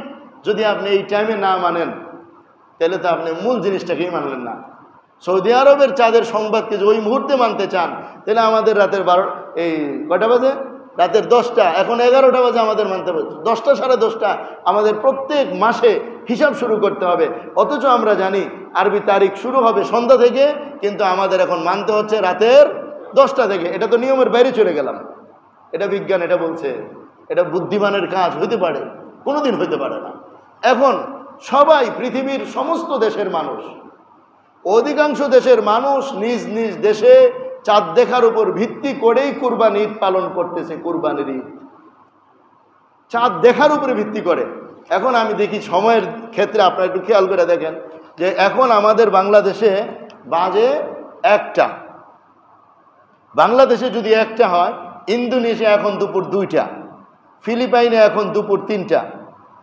যদি আপনি এই টাইমে না মানেন তাহলে তো আপনি মূল জিনিসটাকেই মানলেন না। সৌদি আরবের চাঁদের সংবাদকে যে ওই মুহূর্তে মানতে চান তাহলে আমাদের রাতের 12, এই কটা বাজে? রাতের 10টা, এখন 11টা বাজে আমাদের মানতে হবে। 10টা, 10:30 আমাদের প্রত্যেক মাসে হিসাব শুরু করতে হবে। অথচ আমরা জানি আরবি তারিখ শুরু হবে সন্ধ্যা থেকে, কিন্তু আমাদের এখন মানতে হচ্ছে রাতের 10টা থেকে। এটা তো নিয়মের বাইরে চলে গেলাম। এটা বিজ্ঞান এটা বলছে, এটা বুদ্ধিমানের কাজ হইতে পারে? কোনোদিন হইতে পারে না। এখন সবাই, পৃথিবীর সমস্ত দেশের মানুষ, অধিকাংশ দেশের মানুষ নিজ নিজ দেশে চাঁদ দেখার উপর ভিত্তি করেই কুরবানি ঈদ পালন করতেছে। কুরবানির ঈদ চাঁদ দেখার উপরে ভিত্তি করে। এখন আমি দেখি সময়ের ক্ষেত্রে আপনারা একটু খেয়াল করে দেখেন যে এখন আমাদের বাংলাদেশে বাজে 1টা। বাংলাদেশে যদি 1টা হয়, ইন্দোনেশিয়া এখন দুপুর 2টা, ফিলিপাইনে এখন দুপুর 3টা,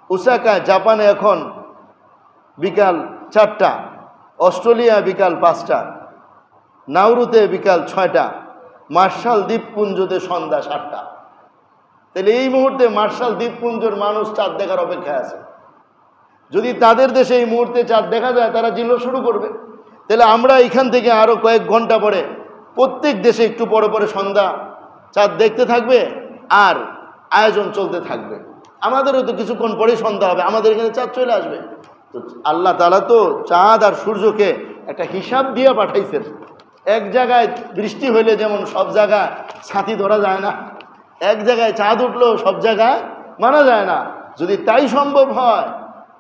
ওসাকা জাপানে এখন বিকাল 4টা, অস্ট্রেলিয়া বিকাল 5টা, নাউরুতে বিকাল 6টা, মার্শাল দ্বীপপুঞ্জতে সন্ধ্যা 7টা। তাহলে এই মুহূর্তে মার্শাল দ্বীপপুঞ্জের মানুষ চাঁদ দেখার অপেক্ষায় আছে। যদি তাদের দেশে এই মুহূর্তে চাঁদ দেখা যায় তারা জিল্ল শুরু করবে। তাহলে আমরা এখান থেকে আরও কয়েক ঘন্টা পরে প্রত্যেক দেশে একটু পরে পরে সন্ধ্যা চাঁদ দেখতে থাকবে আর আয়োজন চলতে থাকবে। আমাদেরও তো কিছুক্ষণ পরেই সন্ধ্যা হবে, আমাদের এখানে চাঁদ চলে আসবে। তো আল্লাহ তাআলা তো চাঁদ আর সূর্যকে একটা হিসাব দিয়ে পাঠাইছেন, এক জায়গায় বৃষ্টি হইলে যেমন সব জায়গায় ছাতি ধরা যায় না, এক জায়গায় চাঁদ উঠলেও সব জায়গায় মানা যায় না। যদি তাই সম্ভব হয়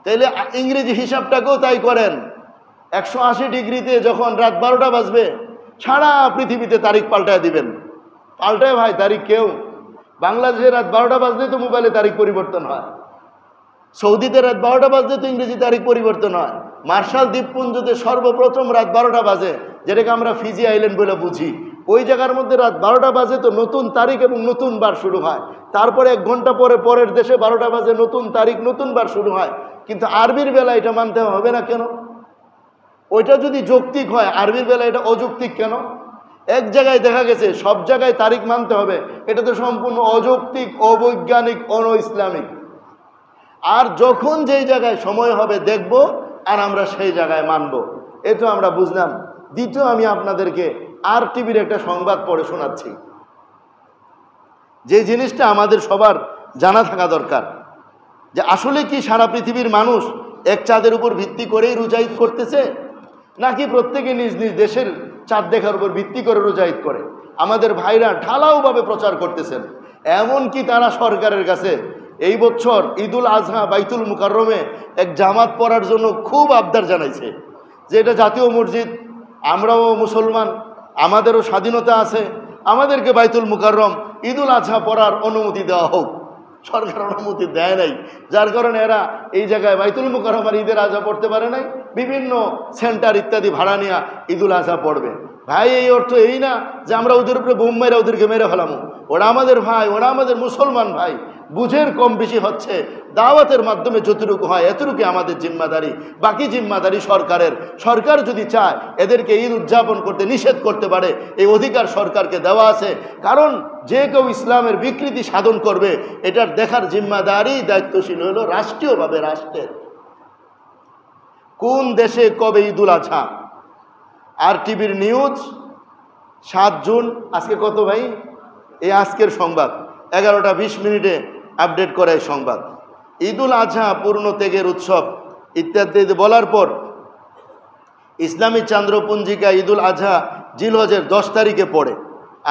তাহলে ইংরেজি হিসাবটাকেও তাই করেন। 180 ডিগ্রিতে যখন রাত 12টা বাজবে সারা পৃথিবীতে তারিখ পাল্টায় দিবেন। পাল্টায় ভাই তারিখ কেউ? বাংলাদেশে রাত 12টা বাজলে তো মোবাইলে তারিখ পরিবর্তন হয়, সৌদিতে রাত 12টা বাজলে তো ইংরেজি তারিখ পরিবর্তন হয়, মার্শাল দ্বীপপুঞ্জতে সর্বপ্রথম রাত 12টা বাজে, যেটাকে আমরা ফিজি আইল্যান্ড বলে বুঝি। ওই জায়গার মধ্যে রাত 12টা বাজে তো নতুন তারিখ এবং নতুন বার শুরু হয়। তারপরে 1 ঘন্টা পরে পরের দেশে 12টা বাজে নতুন তারিখ নতুন বার শুরু হয়। কিন্তু আরবির বেলা এটা মানতে হবে না কেন? ওইটা যদি যৌক্তিক হয়, আরবির বেলা এটা অযৌক্তিক কেন? এক জায়গায় দেখা গেছে সব জায়গায় তারিখ মানতে হবে, এটা তো সম্পূর্ণ অযৌক্তিক, অবৈজ্ঞানিক, অন ইসলামিক। আর যখন যেই জায়গায় সময় হবে দেখব আর আমরা সেই জায়গায় মানব, এ তো আমরা বুঝলাম। দ্বিতীয়, আমি আপনাদেরকে আর টিভির একটা সংবাদ পড়ে শোনাচ্ছি, যে জিনিসটা আমাদের সবার জানা থাকা দরকার, যে আসলে কি সারা পৃথিবীর মানুষ এক চাঁদের উপর ভিত্তি করেই রোজা ঈদ করতেছে, নাকি প্রত্যেকে নিজ নিজ দেশের চাঁদ দেখার উপর ভিত্তি করে রোজা ঈদ করে? আমাদের ভাইরা ঢালাওভাবে প্রচার করতেছেন, এমনকি তারা সরকারের কাছে এই বছর ঈদুল আজহা বাইতুল মুকাররমে এক জামাত পড়ার জন্য খুব আবদার জানাইছে, যে এটা জাতীয় মসজিদ, আমরাও মুসলমান, আমাদেরও স্বাধীনতা আছে, আমাদেরকে বাইতুল মুকাররম ঈদুল আজহা পড়ার অনুমতি দেওয়া হোক। সরকার অনুমতি দেয় নাই, যার কারণে এরা এই জায়গায় বাইতুল মুকাররম আর ঈদের আজহা পড়তে পারে নাই, বিভিন্ন সেন্টার ইত্যাদি ভাড়া নিয়ে ঈদুল আজহা পড়বে। ভাই, এই অর্থ এই না যে আমরা ওদের উপরে বোম মেরে ওদেরকে মেরে ফেলামো। ওরা আমাদের ভাই, ওরা আমাদের মুসলমান ভাই। বুঝের কম বেশি হচ্ছে, দাওয়াতের মাধ্যমে যতটুকু হয় এতটুকু আমাদের জিম্মাদারি, বাকি জিম্মাদারি সরকারের। সরকার যদি চায় এদেরকে ঈদ উদযাপন করতে নিষেধ করতে পারে, এই অধিকার সরকারকে দেওয়া আছে। কারণ যে কেউ ইসলামের বিকৃতি সাধন করবে এটার দেখার জিম্মাদারি, দায়িত্বশীল হলো রাষ্ট্রীয়ভাবে রাষ্ট্রের। কোন দেশে কবে ঈদুল আজহা? আর টিভির নিউজ 7 জুন, আজকে কত ভাই? এই আজকের সংবাদ 11টা 20 মিনিটে আপডেট করায় সংবাদ। ঈদুল আজহা পূর্ণ ত্যাগের উৎসব ইত্যাদি বলার পর ইসলামী চান্দ্র পঞ্জিকা ঈদুল আজহা জিলহজের 10 তারিখে পড়ে।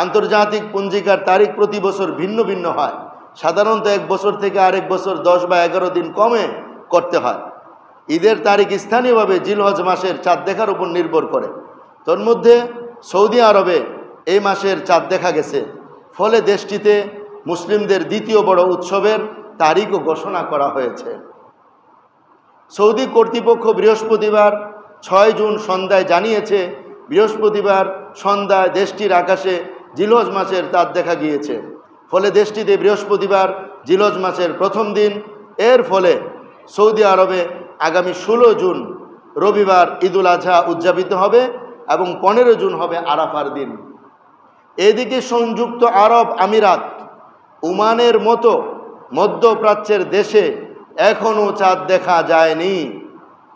আন্তর্জাতিক পঞ্জিকার তারিখ প্রতি বছর ভিন্ন ভিন্ন হয়। সাধারণত এক বছর থেকে আরেক বছর 10 বা 11 দিন কমে করতে হয়। ঈদের তারিখ স্থানীয়ভাবে জিলহজ মাসের চাঁদ দেখার উপর নির্ভর করে। তন্মধ্যে সৌদি আরবে এই মাসের চাঁদ দেখা গেছে, ফলে দেশটিতে মুসলিমদের দ্বিতীয় বড় উৎসবের তারিখও ঘোষণা করা হয়েছে। সৌদি কর্তৃপক্ষ বৃহস্পতিবার 6 জুন সন্ধ্যায় জানিয়েছে, বৃহস্পতিবার সন্ধ্যায় দেশটির আকাশে জিলহজ মাসের চাঁদ দেখা গিয়েছে। ফলে দেশটিতে বৃহস্পতিবার জিলহজ মাসের প্রথম দিন। এর ফলে সৌদি আরবে আগামী 16 জুন রবিবার ঈদুল আজহা উদযাপিত হবে এবং 15 জুন হবে আরাফার দিন। এদিকে সংযুক্ত আরব আমিরাত, ওমানের মতো মধ্যপ্রাচ্যের দেশে এখনও চাঁদ দেখা যায়নি।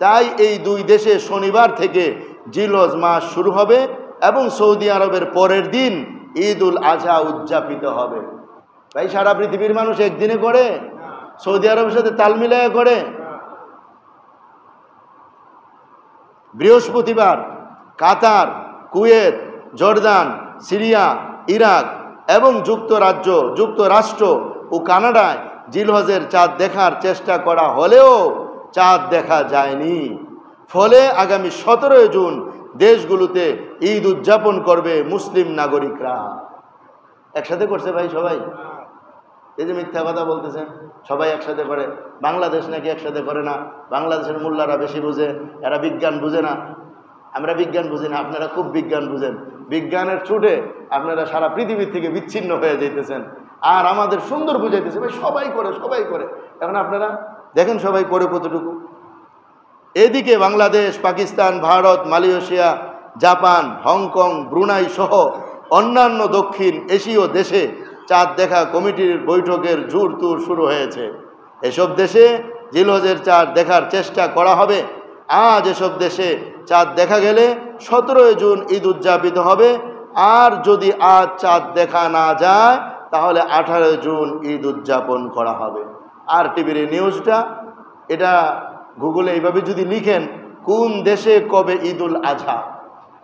তাই এই 2 দেশে শনিবার থেকে জিলহজ মাস শুরু হবে এবং সৌদি আরবের পরের দিন ঈদুল আজহা উদযাপিত হবে। ভাই, সারা পৃথিবীর মানুষ একদিনে করে? সৌদি আরবের সাথে তাল মিলায়া করে? বৃহস্পতিবার কাতার, কুয়েত, জর্দান, সিরিয়া, ইরাক এবং যুক্তরাষ্ট্র ও কানাডায় জিলহজের চাঁদ দেখার চেষ্টা করা হলেও চাঁদ দেখা যায়নি। ফলে আগামী 17 জুন দেশগুলোতে ঈদ উদযাপন করবে মুসলিম নাগরিকরা। একসাথে করছে ভাই সবাই? এই যে মিথ্যা কথা বলতেছেন, সবাই একসাথে করে। বাংলাদেশ নাকি একসাথে করে না, বাংলাদেশের মোল্লারা বেশি বুঝে, এরা বিজ্ঞান বুঝে না। আমরা বিজ্ঞান বুঝি না, আপনারা খুব বিজ্ঞান বুঝেন। বিজ্ঞানের ছুটে আপনারা সারা পৃথিবীর থেকে বিচ্ছিন্ন হয়ে যেতেছেন, আর আমাদের সুন্দর বুঝাইতেছে ভাই সবাই করে, সবাই করে। এখন আপনারা দেখেন সবাই করে কতটুকু। এদিকে Bangladesh, Pakistan, Bharat, Malaysia, Japan, Hong Kong, Brunei সহ অন্যান্য দক্ষিণ এশীয় দেশে চাঁদ দেখা কমিটির বৈঠকের জোরতোর শুরু হয়েছে। এসব দেশে জিলহজের চাঁদ দেখার চেষ্টা করা হবে। আজ এসব দেশে চাঁদ দেখা গেলে 17 জুন ঈদ উদযাপিত হবে, আর যদি আজ চাঁদ দেখা না যায় তাহলে 18 জুন ঈদ উদযাপন করা হবে। আর টিভির নিউজটা, এটা গুগলে এইভাবে যদি লিখেন কোন দেশে কবে ঈদুল আজহা,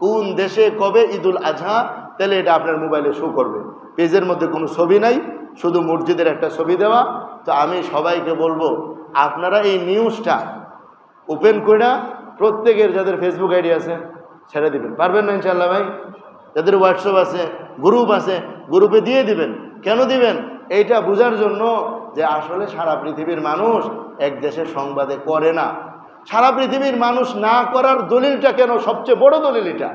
কোন দেশে কবে ঈদুল আজহা, তাহলে এটা আপনার মোবাইলে শো করবে। পেজের মধ্যে কোনো ছবি নাই, শুধু মসজিদের একটা ছবি দেওয়া। তো আমি সবাইকে বলবো, আপনারা এই নিউজটা ওপেন করে প্রত্যেকের যাদের ফেসবুক আইডি আছে ছেড়ে দিবেন। পারবেন না ইনশাআল্লাহ ভাই? যাদের হোয়াটসঅ্যাপ আছে, গ্রুপ আছে, গ্রুপে দিয়ে দিবেন। কেন দিবেন? এইটা বোঝার জন্য যে আসলে সারা পৃথিবীর মানুষ এক দেশের সংবাদে করে না। সারা পৃথিবীর মানুষ না করার দলিলটা কেন? সবচেয়ে বড় দলিল এটা।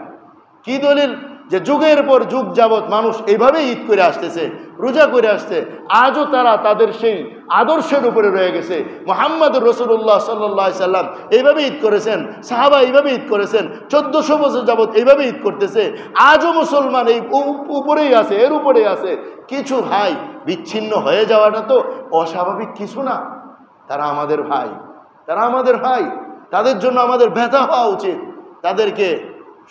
কি দলিল? যে যুগের পর যুগ যাবৎ মানুষ এইভাবেই ঈদ করে আসতেছে, রোজা করে আসছে, আজও তারা তাদের সেই আদর্শের উপরে রয়ে গেছে। মুহাম্মদ রাসূলুল্লাহ সাল্লাল্লাহু আলাইহি সাল্লাম এইভাবে ঈদ করেছেন, সাহাবা এইভাবে ঈদ করেছেন, 1400 বছর যাবৎ এইভাবে ঈদ করতেছে। আজও মুসলমান এই উপরেই আছে, এর উপরেই আছে। কিছু ভাই বিচ্ছিন্ন হয়ে যাওয়াটা তো অস্বাভাবিক কিছু না। তারা আমাদের ভাই, তারা আমাদের ভাই, তাদের জন্য আমাদের ব্যথা হওয়া উচিত। তাদেরকে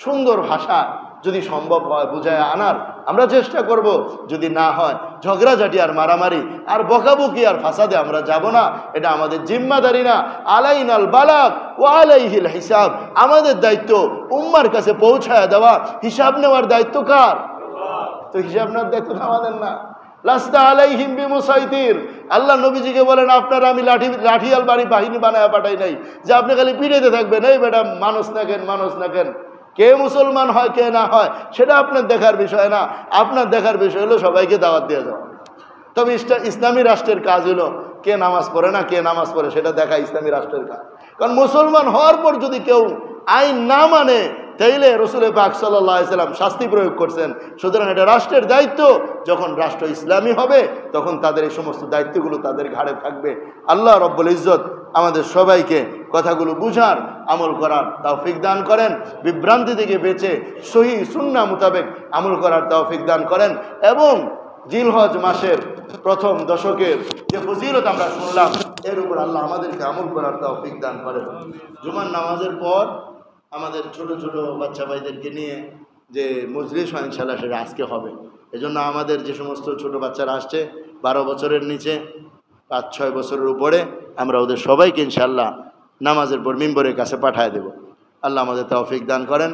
সুন্দর ভাষা যদি সম্ভব হয় বুঝায় আনার আমরা চেষ্টা করব। যদি না হয় ঝগড়াঝাটি আর মারামারি আর বকাবকি আর ফাসাদে আমরা যাব না। এটা আমাদের জিম্মাদারি না। আলাইনাল বালাগ ওয়া আলাইহিল হিসাব। আমাদের দায়িত্ব উম্মার কাছে পৌঁছায় দেওয়া, হিসাব নেওয়ার দায়িত্ব কার? তো হিসাব নেওয়ার দায়িত্ব আমাদের না। লাস্তা আলাইহিম বিমুসাইতির। আল্লাহ নবীজিকে বলেন, আপনারা আমি লাঠিয়াল বাহিনী বানায় পাঠাই নাই যে আপনি খালি পিড়াইতে থাকবেন, এই বেটা মানুষ নাকেন, মানুষ নাকেন। কে মুসলমান হয় কে না হয় সেটা আপনার দেখার বিষয় না। আপনার দেখার বিষয় হলো সবাইকে দাওয়াত দিয়ে যাওয়া। তবে ইসলামী রাষ্ট্রের কাজ হলো কে নামাজ পড়ে না কে নামাজ পড়ে সেটা দেখা ইসলামী রাষ্ট্রের কাজ। কারণ মুসলমান হওয়ার পর যদি কেউ আইন না মানে তাইলে রসুল পাক সাল্লাল্লাহু আলাইহি সাল্লাম শাস্তি প্রয়োগ করছেন। সুতরাং এটা রাষ্ট্রের দায়িত্ব। যখন রাষ্ট্র ইসলামী হবে তখন তাদের এই সমস্ত দায়িত্বগুলো তাদের ঘাড়ে থাকবে। আল্লাহ রব্বুল ইজ্জত আমাদের সবাইকে কথাগুলো বুঝার, আমল করার তৌফিক দান করেন। বিভ্রান্তি থেকে বেঁচে সহি সুন্নাহ মোতাবেক আমল করার তৌফিক দান করেন। এবং জিলহজ মাসের প্রথম দশকের যে ফজিলত আমরা শুনলাম, এর উপর আল্লাহ আমাদেরকে আমল করার তৌফিক দান করেন। জুমার নামাজের পর আমাদের ছোট ছোট বাচ্চা ভাইদেরকে নিয়ে যে মজলিস হয় ইনশাআল্লাহ সেটা আজকে হবে। এজন্য আমাদের যে সমস্ত ছোট বাচ্চারা আসছে 12 বছরের নিচে, 5-6 বছরের উপরে, আমরা ওদের সবাইকে ইনশাআল্লাহ নামাজের পর মিম্বরের কাছে পাঠায় দেব। আল্লাহ আমাদের তৌফিক দান করেন।